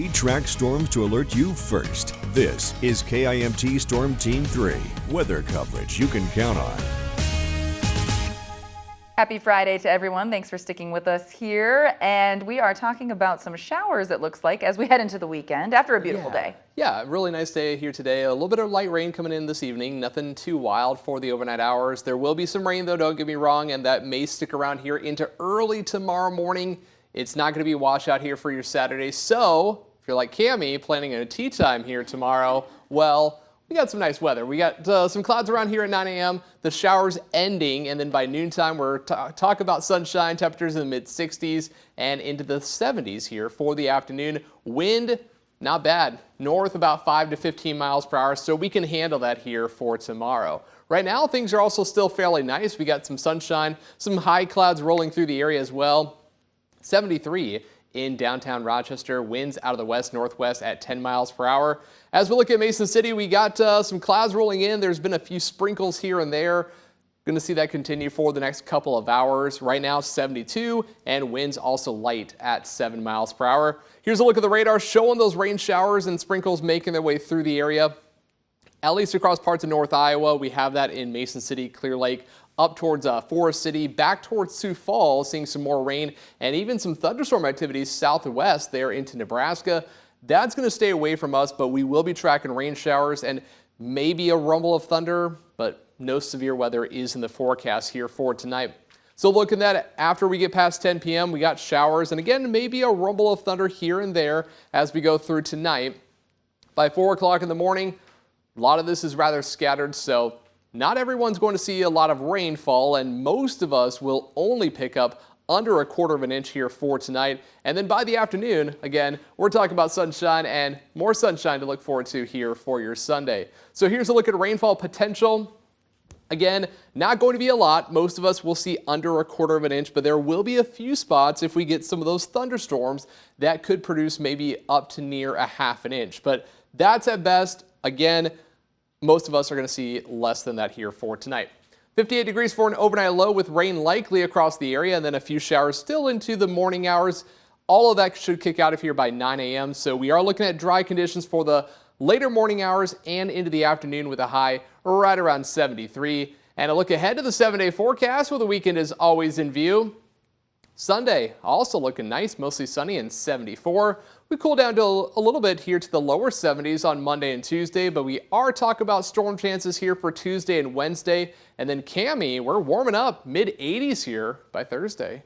We track storms to alert you first. This is KIMT Storm Team 3, weather coverage you can count on. Happy Friday to everyone. Thanks for sticking with us here. And we are talking about some showers, it looks like, as we head into the weekend after a beautiful day. Yeah, really nice day here today. A little bit of light rain coming in this evening. Nothing too wild for the overnight hours. There will be some rain, though, don't get me wrong, and that may stick around here into early tomorrow morning. It's not going to be a washout here for your Saturday. So if you're like Cammie, planning a tea time here tomorrow, well, we got some nice weather. We got some clouds around here at 9 a.m. The showers ending, and then by noontime, we're talking about sunshine, temperatures in the mid-60s and into the 70s here for the afternoon. Wind, not bad. North about 5 to 15 miles per hour, so we can handle that here for tomorrow. Right now, things are also still fairly nice. We got some sunshine, some high clouds rolling through the area as well. 73 in downtown Rochester, winds out of the west-northwest at 10 miles per hour. As we look at Mason City, we got some clouds rolling in. There's been a few sprinkles here and there. Going to see that continue for the next couple of hours. Right now, 72, and winds also light at 7 miles per hour. Here's a look at the radar showing those rain showers and sprinkles making their way through the area. At least across parts of North Iowa, we have that in Mason City, Clear Lake, up towards Forest City, back towards Sioux Falls, seeing some more rain and even some thunderstorm activities southwest there into Nebraska. That's going to stay away from us, but we will be tracking rain showers and maybe a rumble of thunder, but no severe weather is in the forecast here for tonight. So looking at it, after we get past 10 p.m., we got showers and again, maybe a rumble of thunder here and there as we go through tonight. By 4 o'clock in the morning, a lot of this is rather scattered, so not everyone's going to see a lot of rainfall, and most of us will only pick up under a quarter of an inch here for tonight. And then by the afternoon, again, we're talking about sunshine and more sunshine to look forward to here for your Sunday. So here's a look at rainfall potential. Again, not going to be a lot. Most of us will see under a quarter of an inch, but there will be a few spots if we get some of those thunderstorms that could produce maybe up to near a half an inch. But that's at best. Again, most of us are going to see less than that here for tonight. 58 degrees for an overnight low with rain likely across the area and then a few showers still into the morning hours. All of that should kick out of here by 9 a.m. So we are looking at dry conditions for the later morning hours and into the afternoon with a high right around 73. And a look ahead to the 7-day forecast where the weekend is always in view. Sunday also looking nice, mostly sunny and 74. We cool down to a little bit here to the lower 70s on Monday and Tuesday, but we are talking about storm chances here for Tuesday and Wednesday. And then Cammie, we're warming up mid 80s here by Thursday.